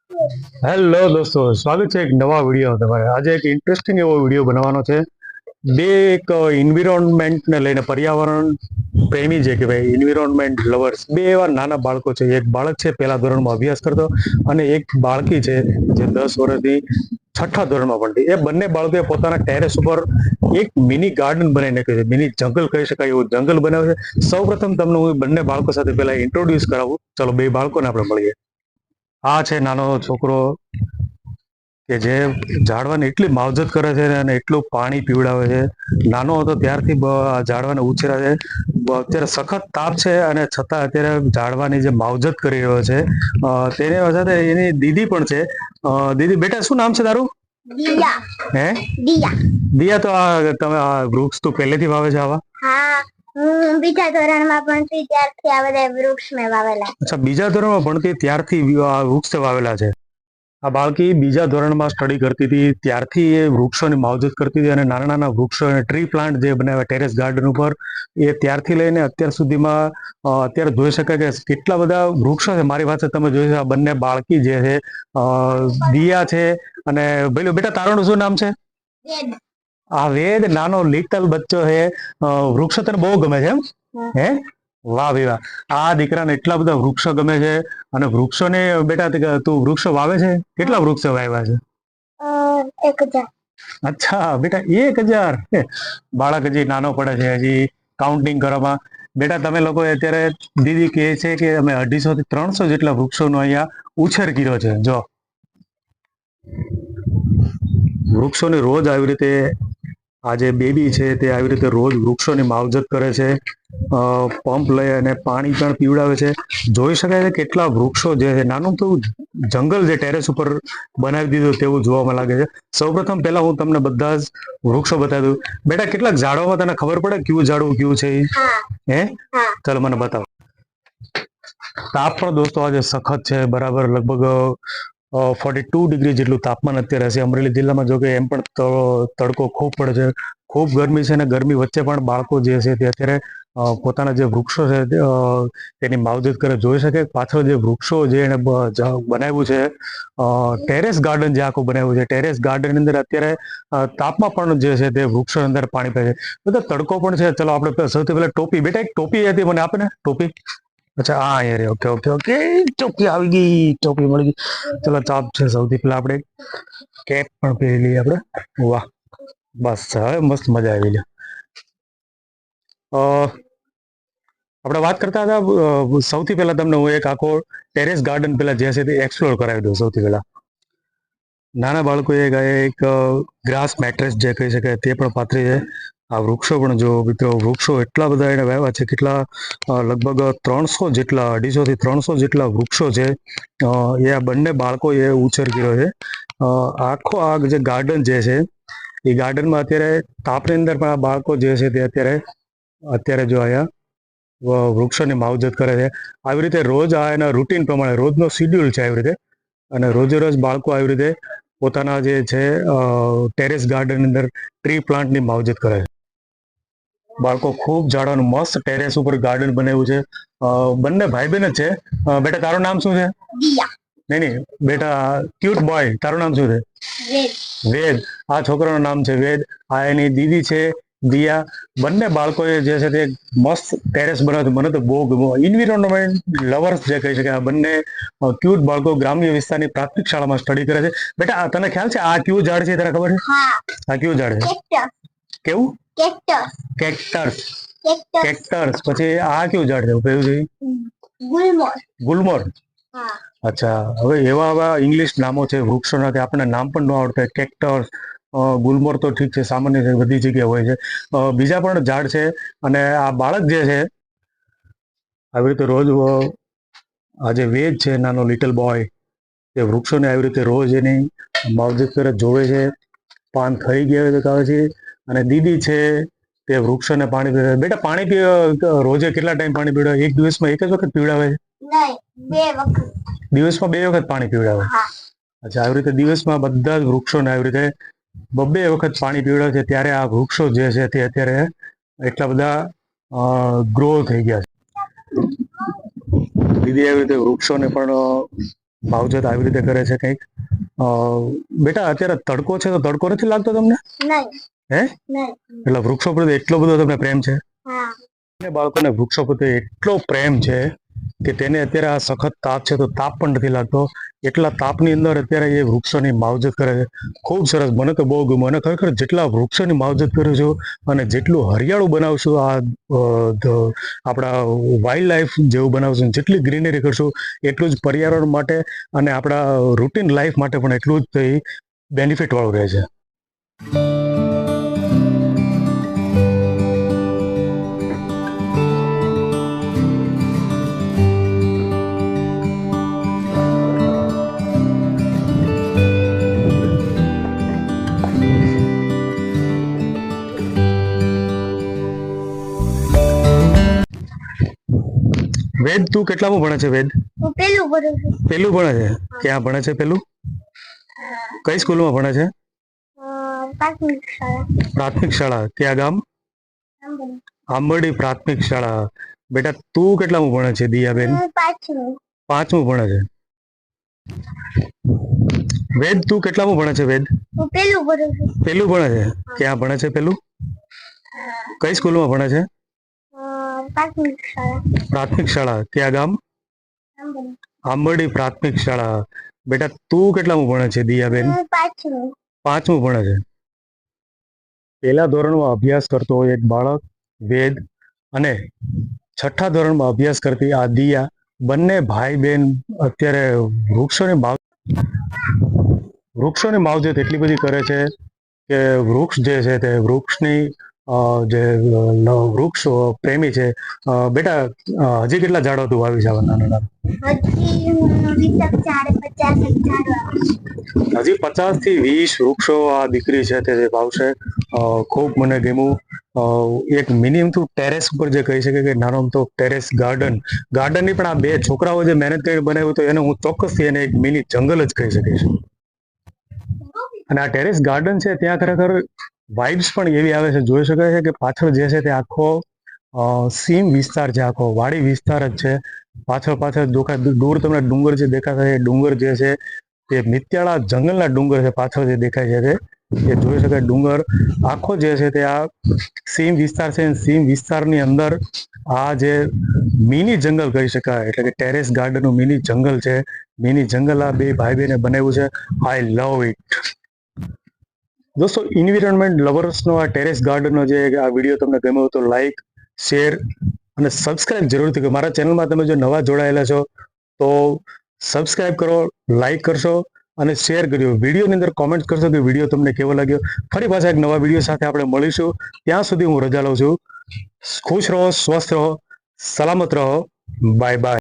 Hello દોસ્તો, સ્વાગત છે એક નવા વિડીયો તમારે. આજે એક ઇન્ટરેસ્ટિંગ એવો વિડીયો બનાવવાનો છે. બે એક એન્વિરોન્મેન્ટને લઈને, પર્યાવરણ પ્રેમી જે કહેવાય, એન્વિરોન્મેન્ટ લવર્સ, બે એવા નાના બાળકો છે. એક બાળક છે પહેલા ધોરણમાં અભ્યાસ કરતો, અને એક બાળકી છે જે 10 વર્ષથી છઠ્ઠા ધોરણમાં ભણતી. એ બંને બાળકોએ પોતાના ટેરેસ ઉપર એક મિની ગાર્ડન બનાવી નાખ્યું છે. મિની જંગલ કહી શકાય એવું જંગલ બનાવ્યું છે. સૌ પ્રથમ તમને હું બંને બાળકો સાથે પહેલા ઇન્ટ્રોડ્યુસ કરાવું. ચલો, બે બાળકોને આપણે મળીએ. આ છે નાનો છોકરો કે જે ઝાડવાને એટલી માવજત કરે છે અને એટલું પાણી પીવડાવે છે. નાનો હતો ત્યારથી ઝાડવાને ઉછેરા છે. અત્યારે સખત તાપ છે અને છતાં અત્યારે ઝાડવાની જે માવજત કરી રહ્યો છે. તેની સાથે એની દીદી પણ છે. દીદી, બેટા શું નામ છે તારું? દિયા. હે? દિયા. દિયા, તો આ તમે આ વૃક્ષ તો પહેલેથી વાવે છે આવા? હા, હું બીજા ધોરણમાં ભણતી ત્યારથી આ બધા વૃક્ષ મેં વાવેલા. અચ્છા, બીજા ધોરણમાં ભણતી ત્યારથી આ વૃક્ષ વાવેલા છે. આ બાળકી બીજા ધોરણમાં સ્ટડી કરતી હતી ત્યારથી એ વૃક્ષોની માવજત કરતી હતી, અને નાના નાના વૃક્ષો, ટ્રી પ્લાન્ટ જે બનાવ્યા ટેરેસ ગાર્ડન ઉપર, એ ત્યારથી લઈને અત્યાર સુધીમાં અત્યારે જોઈ શકાય કે કેટલા બધા વૃક્ષો છે. મારી વાત તમે જોઈ આ બંને બાળકી જે છે, દિયા છે અને ભાઈ, બેટા તારું શું નામ છે? આ વેદ, નાનો લિટલ બચ્ચો છે. વૃક્ષો તને બહુ ગમે છે એમ? હે, વાહ ભાઈ વાહ. આ દીકરાને એટલા બધા વૃક્ષો ગમે છે. અને વૃક્ષોને બેટા તું વૃક્ષો વાવે છે? કેટલા વૃક્ષો વાવ્યા છે? 1000. અચ્છા બેટા, 1000. બાળક હજી નાનો પડે છે, હજી કાઉન્ટિંગ કરવામાં. બેટા, તમે લોકો અત્યારે, દીદી કહે છે કે અમે 250 થી 300 જેટલા વૃક્ષોનો અહીંયા ઉછેર કર્યો છે. જો વૃક્ષોની રોજ આવી રીતે આ જે બેબી છે તે આવી રીતે રોજ વૃક્ષોની માવજત કરે છે. પંપ લઈ અને પાણી પણ પીવડાવે છે. જોઈ શકાય છે કેટલા વૃક્ષો જે છે. નાનું તો જંગલ જે ટેરેસ ઉપર બનાવી દીધું તેવું જોવામાં લાગે છે. સૌપ્રથમ પહેલા હું તમને બધા જ વૃક્ષો બતાવી દઉં. બેટા, કેટલાક ઝાડોમાં તને ખબર પડે કયું ઝાડવું કયું છે? હે, ચાલો મને બતાવો. તાપ પણ દોસ્તો આજે સખત છે. બરાબર લગભગ 42 ડિગ્રી જેટલું તાપમાન અત્યારે હશે. અમરેલી જિલ્લામાં જો કે એમ પણ તડકો ખૂબ પડે છે, ખૂબ ગરમી છે. અને ગરમી વચ્ચે પણ બાળકો જે છે તે અત્યારે પોતાના જે વૃક્ષો છે તેની માવજત કરે. જોઈ શકે પાછળ જે વૃક્ષો જે એને બનાવ્યું છે, ટેરેસ ગાર્ડન જે આખું બનાવ્યું છે, ટેરેસ ગાર્ડનની અંદર અત્યારે તાપમાં પણ જે છે તે વૃક્ષો અંદર પાણી પે છે. બધા તડકો પણ છે. ચલો આપણે સૌથી પહેલા ટોપી, બેટા એક ટોપી હતી, મને આપે ને ટોપી. અચ્છા, હા અહીંયા રે. ઓકે ઓકે ઓકે, ટોપી આવી ગઈ, ટોપી મળી ગઈ. ચલો, ચાપ છે. સૌથી પહેલા આપણે કેપ પણ પહેરી લઈએ આપણે. વાહ, બસ હવે મસ્ત મજા આવી લે. આપણે વાત કરતા હતા, સૌથી પહેલા તમને હું એક આખો ટેરેસ ગાર્ડન પેલા જે છે તે એક્સપ્લોર કરાવી દઉં. સૌથી પહેલા નાના બાળકોએ એક ગ્રાસ મેટ્રેસ જે કહી શકાય તે પણ પાથરી છે. આ વૃક્ષો પણ જો મિત્રો, વૃક્ષો એટલા બધા એને વાવ્યા છે. કેટલા લગભગ 300 જેટલા, 250 થી 300 જેટલા વૃક્ષો છે. એ આ બંને બાળકોએ ઉછેર કર્યો છે. આખો આ જે ગાર્ડન જે છે એ ગાર્ડનમાં અત્યારે તાપની અંદર પણ આ બાળકો જે છે તે અત્યારે જો અહીંયા વૃક્ષોની માવજત કરે છે. આવી રીતે રોજ આ એના રૂટીન પ્રમાણે રોજનો શિડ્યુલ છે આવી રીતે. અને રોજે રોજ બાળકો આવી રીતે પોતાના જે છે ટેરેસ ગાર્ડન અંદર ટ્રી પ્લાન્ટની માવજત કરે છે. બાળકો ખૂબ ઝાડવાનું મસ્ત ટેરેસ ઉપર ગાર્ડન બનાવ્યું છે. બંને ભાઈ બહેન જ છે. બેટા, તારું નામ શું છે? દિયા. નહીં નહીં બેટા, ક્યુટ બોય, તારું નામ શું છે? વેદ. વેદ. આ છોકરાનું નામ છે વેદ. આ એની દીદી છે દિયા. બંને બાળકોએ જે છે તે મસ્ત ટેરેસ બનાવ્યું. મને તો બહુ ગમ્યું. એન્વિરોન્મેન્ટ લવર્સ જે કહી શકાય. આ બંને ક્યુટ બાળકો ગ્રામ્ય વિસ્તારની પ્રાથમિક શાળામાં સ્ટડી કરે છે. બેટા, તને ખ્યાલ છે આ કયું ઝાડ છે? તને ખબર છે આ કયું ઝાડ છે? કેવું? કેક્ટસ. કેક્ટસ. પછી આ કયું ઝાડ છે? કયું છે? ગુલમોર. ગુલમોર. અચ્છા, હવે એવા ઇંગ્લિશ નામો છે વૃક્ષોના કે આપણને નામ પણ ન આવડતા. કેક્ટસ, ગુલમોર તો ઠીક છે, સામાન્ય છે, બધી જગ્યાએ હોય છે. બીજા પણ ઝાડ છે. અને આ બાળક જે છે આવી રીતે રોજ આ જે વેદ છે, નાનો લિટલ બોય, તે વૃક્ષોને આવી રીતે રોજ એની માવજત કરે, જોવે છે. પાન ખરી ગયા આવે છે. અને દીદી છે તે વૃક્ષોને પાણી પીવે. બેટા, પાણી રોજે કેટલા ટાઈમ પાણી પીવડાવે? એક દિવસમાં એક જ વખત પીવડાવે છે? દિવસમાં 2 વખત પાણી પીવડાવે? અચ્છા, આવી રીતે દિવસમાં બધા જ વૃક્ષોને આવી રીતે 2 વખત પાણી પીવડાવે છે. ત્યારે આ વૃક્ષો જે છે તે અત્યારે એટલા બધા ગ્રો થઈ ગયા છે. દીદી આવી રીતે વૃક્ષોને પણ માવજત આવી રીતે કરે છે કંઈક. બેટા અત્યારે તડકો છે તો તડકો નથી લાગતો તમને? નહીં. હે? નહીં. એટલે વૃક્ષો પ્રત્યે એટલો બધો તમને પ્રેમ છે? હા. અને બાળકોને વૃક્ષો પ્રત્યે એટલો પ્રેમ છે કે તેને અત્યારે આ સખત તાપ છે તો તાપ પણ નથી લાગતો. એટલા તાપની અંદર અત્યારે એ વૃક્ષોની માવજત કરે છે. ખૂબ સરસ, મને તો બહુ ગમ્યું. અને ખરેખર જેટલા વૃક્ષોની માવજત કરું છું અને જેટલું હરિયાળું બનાવશું આપણા વાઇલ્ડ લાઈફ જેવું બનાવશું, જેટલી ગ્રીનરી કરશું એટલું જ પર્યાવરણ માટે અને આપણા રૂટીન લાઈફ માટે પણ એટલું જ બેનિફિટ વાળું રહે છે. વેદ, તું કેટલામાં ભણે છે? વેદ હું પેલું ભરું છું. પેલું ભણે છે? ક્યાં ભણે છે પેલું? કઈ સ્કૂલમાં ભણે છે? પ્રાથમિક શાળા. પ્રાથમિક શાળા. ક્યાં ગામ? આંબલી. આંબરડી પ્રાથમિક શાળા. બેટા તું કેટલામાં ભણે છે દિયાબેન? હું પાંચમું. પાંચમું ભણે છે. વેદ, તું કેટલામાં ભણે છે? વેદ હું પેલું ભરું છું. પેલું ભણે છે? ક્યાં ભણે છે પેલું? કઈ સ્કૂલમાં ભણે છે? પ્રાથમિક શાળા. પ્રાથમિક શાળા. ક્યાં ગામ? આંબલી. આંબરડી પ્રાથમિક શાળા. બેટા તું કેટલામાં ભણે છે દિયાબેન? હું પાંચમું. પાંચમું ભણે છે. પહેલા ધોરણમાં અભ્યાસ કરતો હોય એક બાળક વેદ અને છઠ્ઠા ધોરણમાં અભ્યાસ કરતી આ દિયા, બંને ભાઈ બહેન અત્યારે વૃક્ષોની માવજત એટલી બધી કરે છે કે વૃક્ષ જે છે તે વૃક્ષની વૃક્ષ પ્રેમી છે. બેટા હજી કેટલા ઝાડો તું વાવી છે નાના નાના? હજી હું 20 ઝાડ 50 ઝાડ વાવીશ. હજી 50 થી 20 વૃક્ષો આ દીકરી છે તે વાવશે. ખૂબ મને ગમ્યું. એક મિનિમમ તું ટેરેસ ઉપર જે કહી શકે કે નાનો તો ટેરેસ ગાર્ડનની પણ આ બે છોકરાઓ જે મહેનત કરીને બનાવ્યું તો એને હું ચોક્કસથી એને એક મિની જંગલ જ કહી શકીશ. અને આ ટેરેસ ગાર્ડન છે ત્યાં ખરેખર વાઇબ્સ પણ એવી આવે છે. જોઈ શકાય છે કે પાછળ જે છે તે આખો સીમ વિસ્તાર છે, આખો વાડી વિસ્તાર જ છે. પાછળ દૂર તમને ડુંગર જે દેખાતા છે, ડુંગર જે છે તે મિત્યાળા જંગલના ડુંગર છે. પાછળ જે દેખાય છે તે જોઈ શકાય. ડુંગર આખો જે છે તે આ સીમ વિસ્તાર છે. સીમ વિસ્તારની અંદર આ જે મિની જંગલ કહી શકાય, એટલે કે ટેરેસ ગાર્ડનનું મિની જંગલ છે. મિની જંગલ આ બે ભાઈ બહેને બનાવ્યું છે. આઈ લવ ઇટ. દોસ્તો, ઇન્વિરોન્મેન્ટ લવર્સનો આ ટેરેસ ગાર્ડનનો જે આ વિડીયો તમને ગમ્યો તો લાઈક, શેર અને સબસ્ક્રાઇબ જરૂરથી કરો. મારા ચેનલમાં તમે જો નવા જોડાયેલા છો તો સબસ્ક્રાઇબ કરો, લાઈક કરશો અને શેર કર્યો. વિડીયોની અંદર કોમેન્ટ કરશો કે વિડીયો તમને કેવો લાગ્યો. ફરી પાછા એક નવા વિડીયો સાથે આપણે મળીશું. ત્યાં સુધી હું રજા લઉં છું. ખુશ રહો, સ્વસ્થ રહો, સલામત રહો. Bye bye.